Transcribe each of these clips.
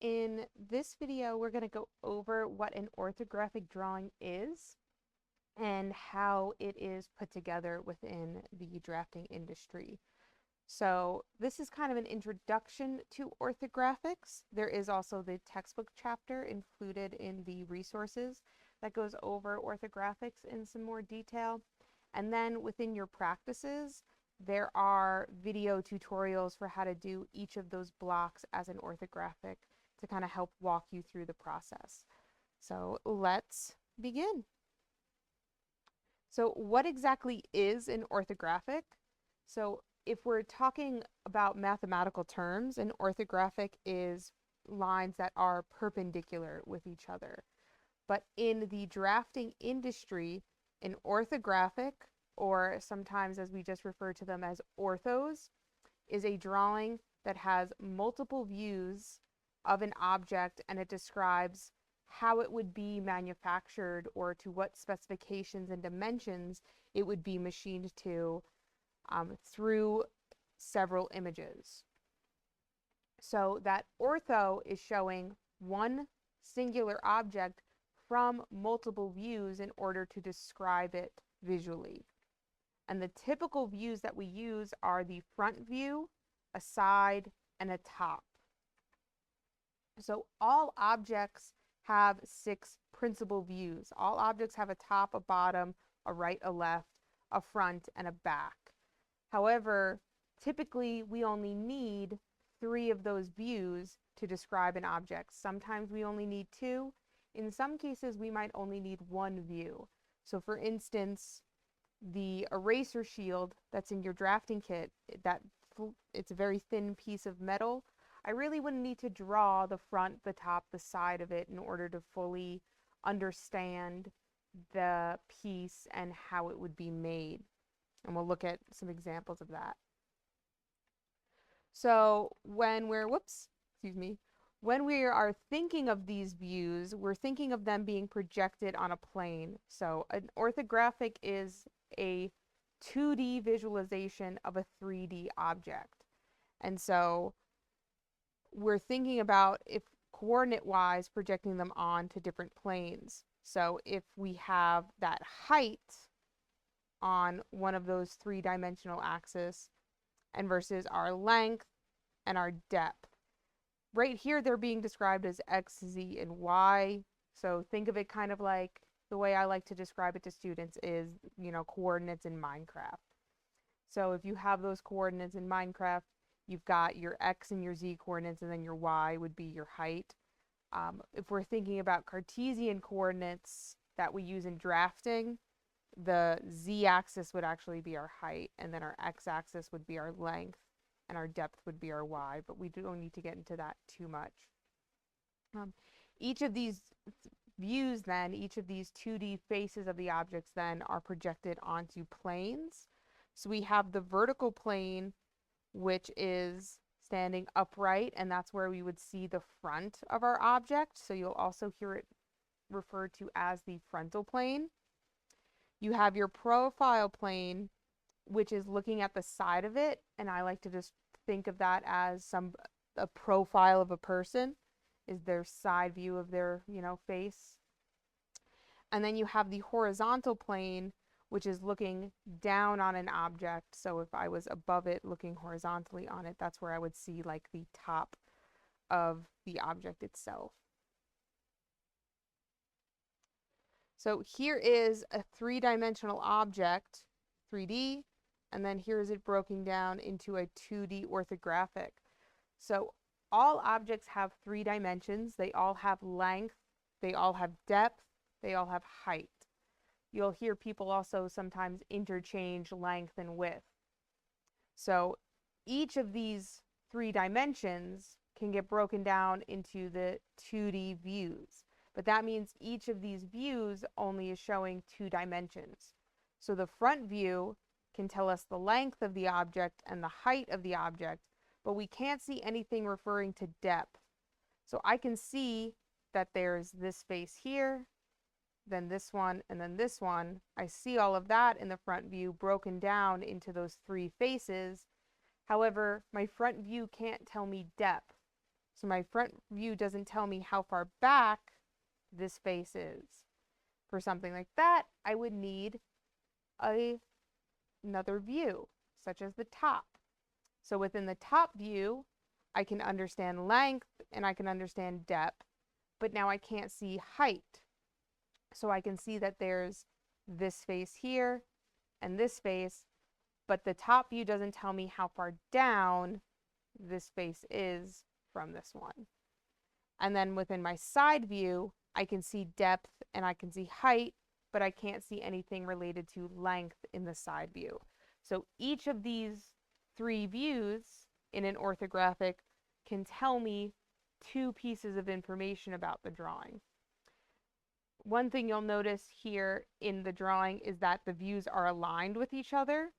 In this video, we're going to go over what an orthographic drawing is and how it is put together within the drafting industry. So this is kind of an introduction to orthographics. There is also the textbook chapter included in the resources that goes over orthographics in some more detail. And then within your practices, there are video tutorials for how to do each of those blocks as an orthographic to kind of help walk you through the process. So let's begin. So what exactly is an orthographic? So if we're talking about mathematical terms, an orthographic is lines that are perpendicular with each other. But in the drafting industry, an orthographic, or sometimes as we just refer to them as orthos, is a drawing that has multiple views of an object, and it describes how it would be manufactured or to what specifications and dimensions it would be machined to through several images. So that ortho is showing one singular object from multiple views in order to describe it visually. And the typical views that we use are the front view, a side, and a top. So all objects have 6 principal views. All objects have a top, a bottom, a right, a left, a front, and a back. However, typically we only need 3 of those views to describe an object. Sometimes we only need 2. In some cases, we might only need 1 view. So for instance, the eraser shield that's in your drafting kit, it's a very thin piece of metal. I really wouldn't need to draw the front, the top, the side of it in order to fully understand the piece and how it would be made. And we'll look at some examples of that. So when we are thinking of these views, we're thinking of them being projected on a plane. So an orthographic is a 2D visualization of a 3D object. And so we're thinking about, if coordinate-wise, projecting them onto different planes. So if we have that height on one of those 3-dimensional axes and versus our length and our depth. Right here, they're being described as X, Z, and Y. So think of it kind of like the way I like to describe it to students is, coordinates in Minecraft. So if you have those coordinates in Minecraft, you've got your X and your Z coordinates, and then your Y would be your height. If we're thinking about Cartesian coordinates that we use in drafting, the Z-axis would actually be our height, and then our X-axis would be our length, and our depth would be our Y, but we don't need to get into that too much. Each of these views then, each of these 2D faces of the objects then are projected onto planes. So we have the vertical plane, which is standing upright, and that's where we would see the front of our object. So you'll also hear it referred to as the frontal plane. You have your profile plane, which is looking at the side of it, and I like to just think of that as a profile of a person, is their side view of their, face. And then you have the horizontal plane, which is looking down on an object. So if I was above it looking horizontally on it, that's where I would see like the top of the object itself. So here is a 3-dimensional object, 3D, and then here is it broken down into a 2D orthographic. So all objects have 3 dimensions. They all have length, they all have depth, they all have height. You'll hear people also sometimes interchange length and width. So each of these 3 dimensions can get broken down into the 2D views. But that means each of these views only is showing 2 dimensions. So the front view can tell us the length of the object and the height of the object, but we can't see anything referring to depth. So I can see that there's this face here, then this one, and then this one. I see all of that in the front view broken down into those 3 faces. However, my front view can't tell me depth. So my front view doesn't tell me how far back this face is. For something like that, I would need another view, such as the top. So within the top view, I can understand length and I can understand depth, but now I can't see height. So I can see that there's this face here and this face, but the top view doesn't tell me how far down this face is from this one. And then within my side view, I can see depth and I can see height, but I can't see anything related to length in the side view. So each of these three views in an orthographic can tell me two pieces of information about the drawing. One thing you'll notice here in the drawing is that the views are aligned with each other.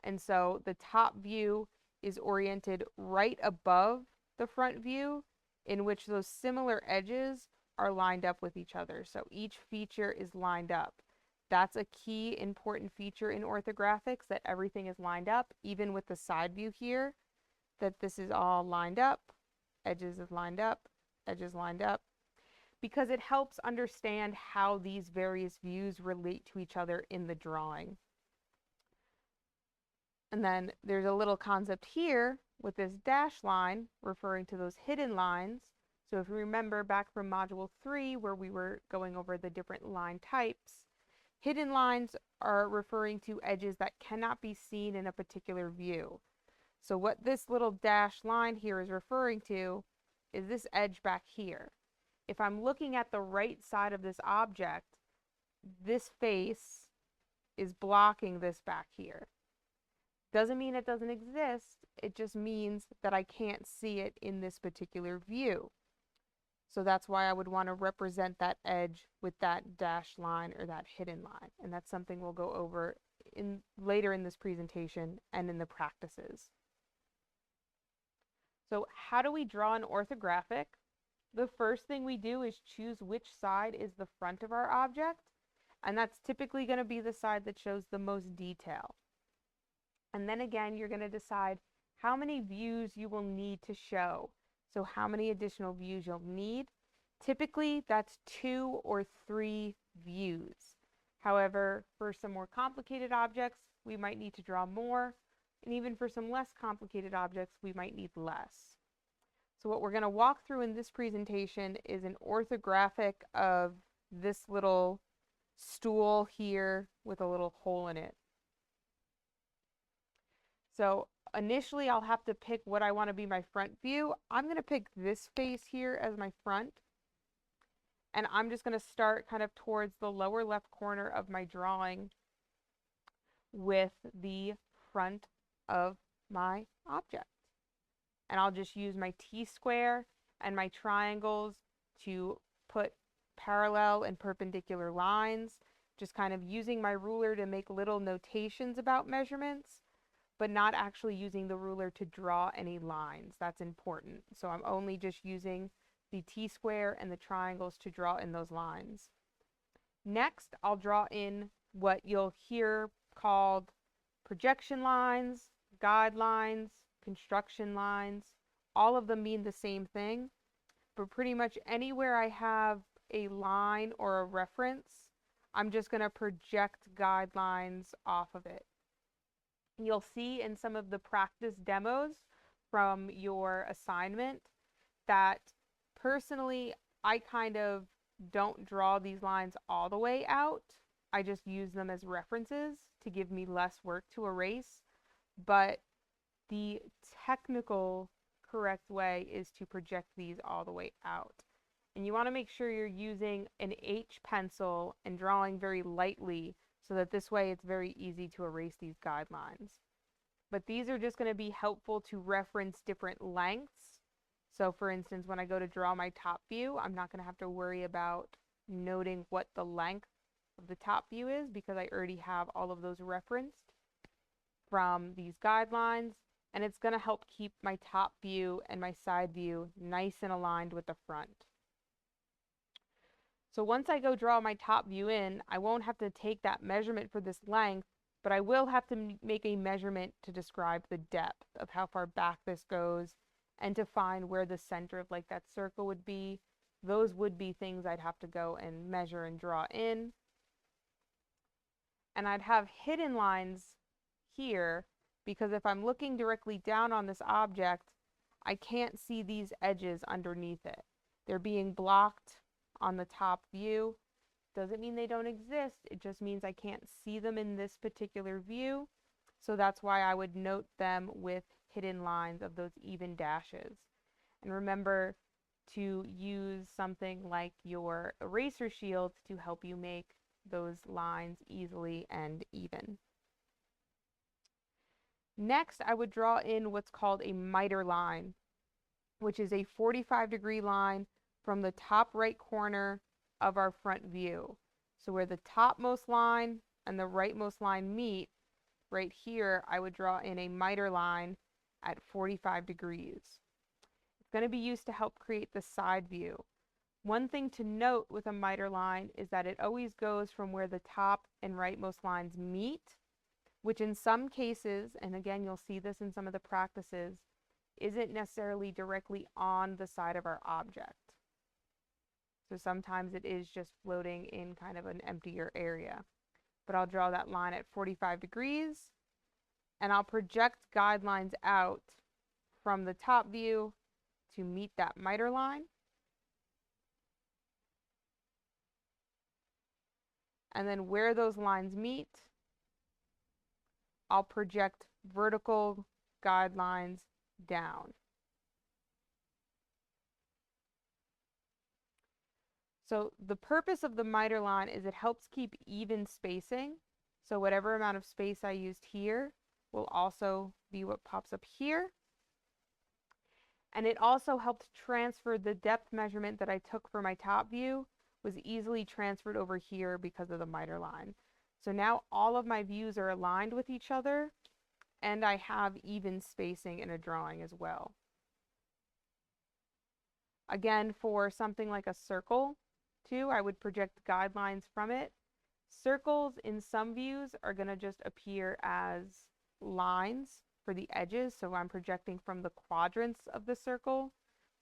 And so the top view is oriented right above the front view, in which those similar edges are lined up with each other. So each feature is lined up. That's a key important feature in orthographics, that everything is lined up, even with the side view here, that this is all lined up, edges is lined up, edges lined up, because it helps understand how these various views relate to each other in the drawing. And then there's a little concept here with this dash line referring to those hidden lines. So if you remember back from Module 3 where we were going over the different line types, hidden lines are referring to edges that cannot be seen in a particular view. So what this little dash line here is referring to is this edge back here. If I'm looking at the right side of this object, this face is blocking this back here. Doesn't mean it doesn't exist, it just means that I can't see it in this particular view. So that's why I would want to represent that edge with that dashed line or that hidden line. And that's something we'll go over later in this presentation and in the practices. So how do we draw an orthographic? The first thing we do is choose which side is the front of our object. And that's typically going to be the side that shows the most detail. And then again, you're going to decide how many views you will need to show. So how many additional views you'll need. Typically, that's 2 or 3 views. However, for some more complicated objects, we might need to draw more. And even for some less complicated objects, we might need less. So what we're going to walk through in this presentation is an orthographic of this little stool here with a little hole in it. So initially I'll have to pick what I want to be my front view. I'm going to pick this face here as my front. And I'm just going to start kind of towards the lower left corner of my drawing with the front of my object. And I'll just use my T-square and my triangles to put parallel and perpendicular lines, just kind of using my ruler to make little notations about measurements, but not actually using the ruler to draw any lines. That's important. So I'm only just using the T-square and the triangles to draw in those lines. Next, I'll draw in what you'll hear called projection lines, guidelines, construction lines. All of them mean the same thing, but pretty much anywhere I have a line or a reference, I'm just going to project guidelines off of it. You'll see in some of the practice demos from your assignment that personally, I kind of don't draw these lines all the way out. I just use them as references to give me less work to erase. But the technical correct way is to project these all the way out. And you want to make sure you're using an H pencil and drawing very lightly so that this way it's very easy to erase these guidelines. But these are just going to be helpful to reference different lengths. So for instance, when I go to draw my top view, I'm not going to have to worry about noting what the length of the top view is because I already have all of those referenced from these guidelines. And it's going to help keep my top view and my side view nice and aligned with the front. So once I go draw my top view in, I won't have to take that measurement for this length, but I will have to make a measurement to describe the depth of how far back this goes and to find where the center of like that circle would be. Those would be things I'd have to go and measure and draw in. And I'd have hidden lines here because if I'm looking directly down on this object, I can't see these edges underneath it. They're being blocked on the top view. Doesn't mean they don't exist, it just means I can't see them in this particular view. So that's why I would note them with hidden lines of those even dashes. And remember to use something like your eraser shield to help you make those lines easily and even. Next, I would draw in what's called a miter line, which is a 45-degree line from the top right corner of our front view. So where the topmost line and the rightmost line meet, right here, I would draw in a miter line at 45 degrees. It's going to be used to help create the side view. One thing to note with a miter line is that it always goes from where the top and rightmost lines meet, which in some cases, and again you'll see this in some of the practices, isn't necessarily directly on the side of our object. So sometimes it is just floating in kind of an emptier area. But I'll draw that line at 45 degrees, and I'll project guidelines out from the top view to meet that miter line. And then where those lines meet, I'll project vertical guidelines down. So the purpose of the miter line is it helps keep even spacing. So whatever amount of space I used here will also be what pops up here. And it also helped transfer the depth measurement that I took for my top view was easily transferred over here because of the miter line. So now all of my views are aligned with each other, and I have even spacing in a drawing as well. Again, for something like a circle, too, I would project guidelines from it. Circles in some views are going to just appear as lines for the edges, so I'm projecting from the quadrants of the circle,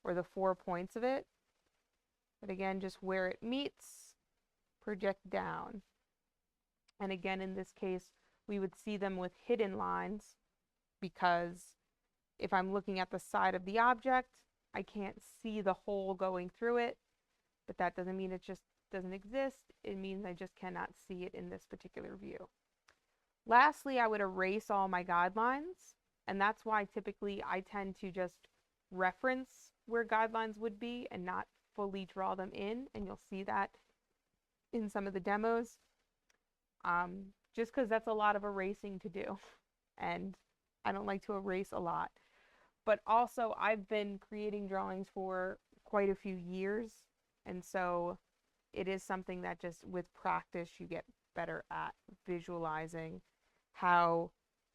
or the 4 points of it. But again, just where it meets, project down. And again, in this case, we would see them with hidden lines because if I'm looking at the side of the object, I can't see the hole going through it, but that doesn't mean it just doesn't exist. It means I just cannot see it in this particular view. Lastly, I would erase all my guidelines, and that's why typically I tend to just reference where guidelines would be and not fully draw them in, and you'll see that in some of the demos, just because that's a lot of erasing to do, and I don't like to erase a lot. But also, I've been creating drawings for quite a few years, and so it is something that just with practice you get better at visualizing how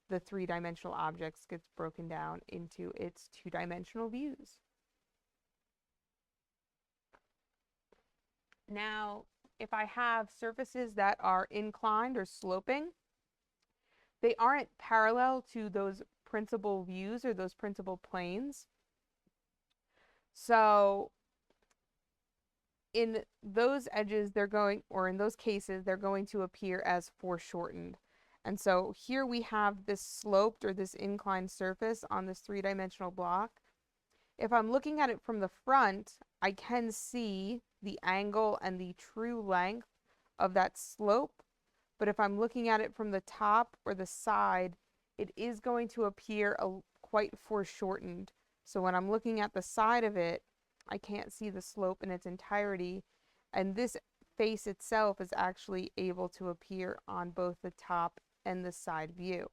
the three-dimensional objects gets broken down into its two-dimensional views. Now, if I have surfaces that are inclined or sloping, they aren't parallel to those principal views or those principal planes. So in those edges, in those cases, they're going to appear as foreshortened. And so here we have this sloped or this inclined surface on this three-dimensional block. If I'm looking at it from the front, I can see the angle and the true length of that slope. But if I'm looking at it from the top or the side, it is going to appear quite foreshortened. So when I'm looking at the side of it, I can't see the slope in its entirety. And this face itself is actually able to appear on both the top and the side view.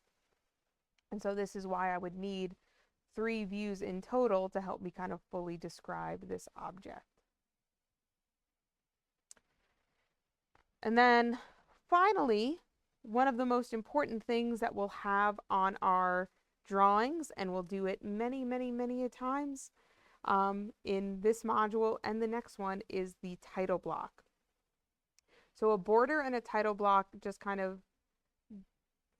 And so this is why I would need 3 views in total to help me kind of fully describe this object. And then finally, one of the most important things that we'll have on our drawings, and we'll do it many, many, many a times in this module and the next one, is the title block. So a border and a title block just kind of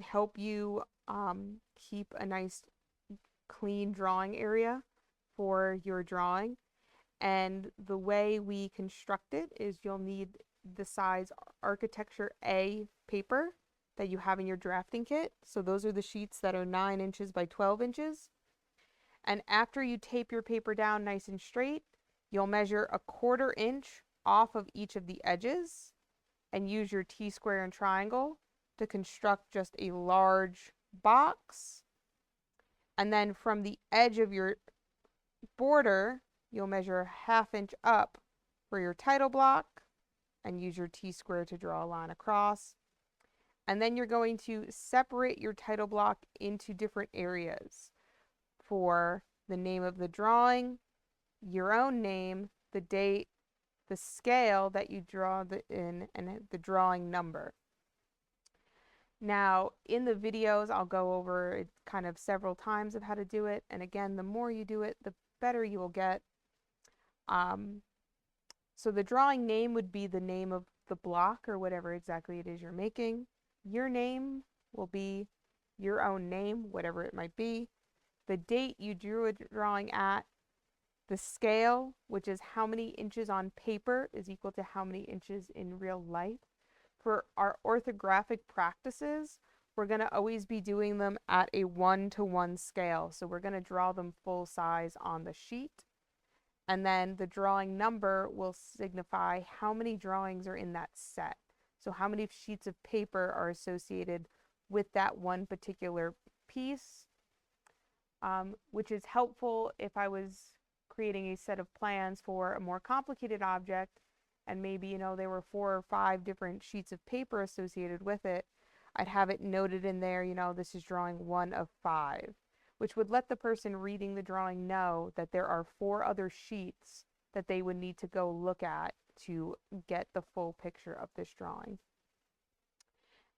help you keep a nice clean drawing area for your drawing. And the way we construct it is you'll need the size Architecture A paper that you have in your drafting kit. So those are the sheets that are 9 inches by 12 inches. And after you tape your paper down nice and straight, you'll measure 1/4 inch off of each of the edges and use your T-square and triangle to construct just a large box. And then from the edge of your border, you'll measure 1/2 inch up for your title block and use your T-square to draw a line across. And then you're going to separate your title block into different areas for the name of the drawing, your own name, the date, the scale that you draw in, and the drawing number. Now, in the videos, I'll go over it kind of several times of how to do it. And again, the more you do it, the better you will get. So the drawing name would be the name of the block or whatever exactly it is you're making. Your name will be your own name, whatever it might be. The date you drew a drawing at, the scale, which is how many inches on paper is equal to how many inches in real life. For our orthographic practices, we're going to always be doing them at a 1-to-1 scale. So we're going to draw them full size on the sheet. And then the drawing number will signify how many drawings are in that set. So how many sheets of paper are associated with that one particular piece, which is helpful if I was creating a set of plans for a more complicated object and maybe, there were 4 or 5 different sheets of paper associated with it. I'd have it noted in there, this is drawing 1 of 5, which would let the person reading the drawing know that there are 4 other sheets that they would need to go look at to get the full picture of this drawing.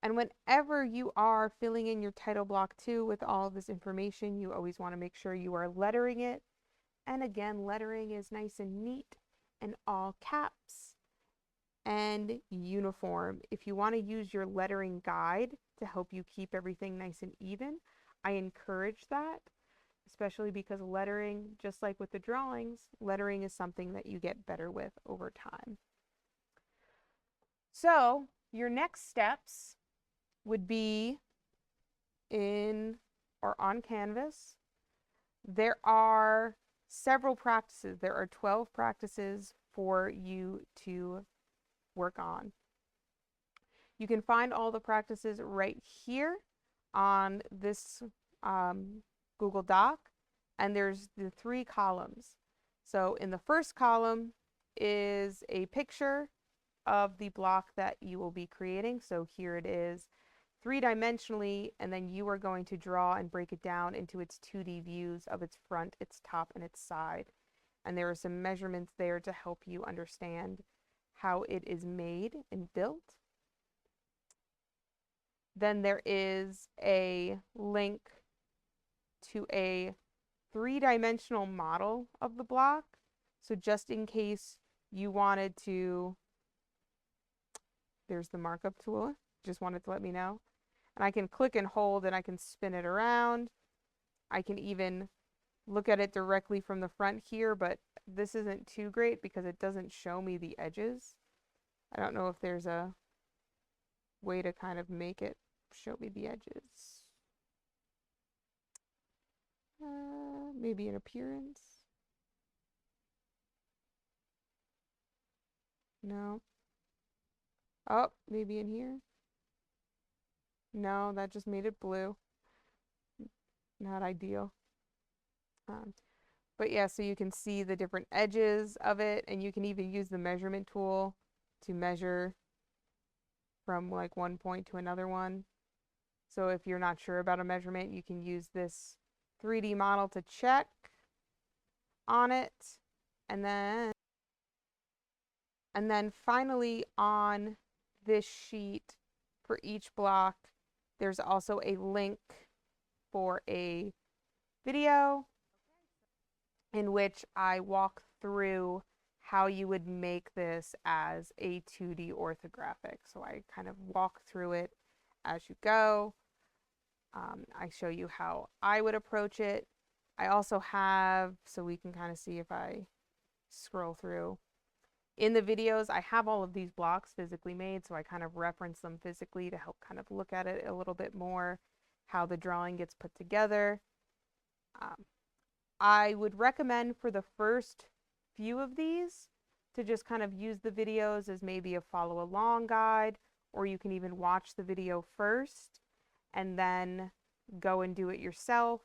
And whenever you are filling in your title block too with all of this information, you always want to make sure you are lettering it. And again, lettering is nice and neat and all caps and uniform. If you want to use your lettering guide to help you keep everything nice and even, I encourage that, especially because lettering, just like with the drawings, lettering is something that you get better with over time. So your next steps would be in or on Canvas. There are several practices. There are 12 practices for you to work on. You can find all the practices right here on this Google Doc, and there's the 3 columns. So in the first column is a picture of the block that you will be creating. So here it is 3-dimensionally, and then you are going to draw and break it down into its 2D views of its front, its top, and its side. And there are some measurements there to help you understand how it is made and built. Then there is a link to a 3-dimensional model of the block. So just in case you wanted to, there's the markup tool, just wanted to let me know. And I can click and hold and I can spin it around. I can even look at it directly from the front here, but this isn't too great because it doesn't show me the edges. I don't know if there's a way to kind of make it show me the edges. Maybe an appearance. No. Oh, maybe in here. No, that just made it blue. Not ideal. But yeah, so you can see the different edges of it, and you can even use the measurement tool to measure from like one point to another one. So if you're not sure about a measurement, you can use this 3D model to check on it. And then finally on this sheet for each block, there's also a link for a video in which I walk through how you would make this as a 2D orthographic. So I kind of walk through it as you go. I show you how I would approach it. I also have, so we can kind of see if I scroll through. In the videos, I have all of these blocks physically made, so I kind of reference them physically to help kind of look at it a little bit more, how the drawing gets put together. I would recommend for the first few of these to just kind of use the videos as maybe a follow along guide, or you can even watch the video first and then go and do it yourself.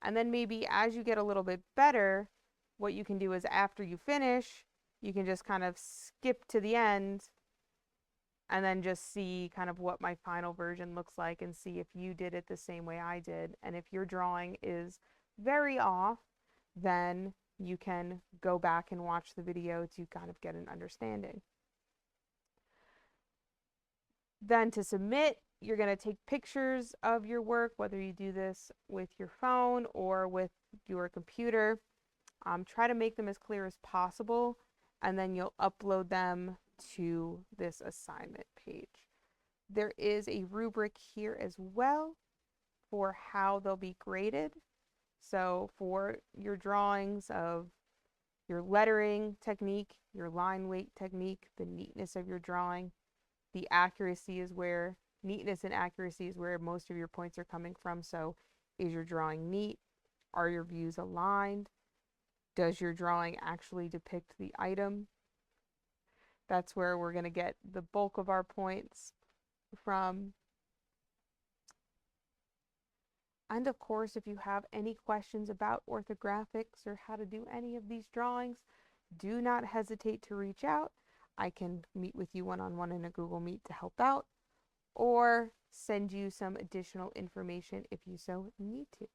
And then maybe as you get a little bit better, what you can do is after you finish, you can just kind of skip to the end and then just see kind of what my final version looks like and see if you did it the same way I did. And if your drawing is very off, then you can go back and watch the video to kind of get an understanding. Then to submit, you're going to take pictures of your work, whether you do this with your phone or with your computer. Try to make them as clear as possible, and then you'll upload them to this assignment page. There is a rubric here as well for how they'll be graded. So for your drawings of your lettering technique, your line weight technique, the neatness of your drawing, the accuracy is where, neatness and accuracy is where most of your points are coming from. So is your drawing neat? Are your views aligned? Does your drawing actually depict the item? That's where we're going to get the bulk of our points from. And of course, if you have any questions about orthographics or how to do any of these drawings, do not hesitate to reach out. I can meet with you one-on-one in a Google Meet to help out, or send you some additional information if you so need to.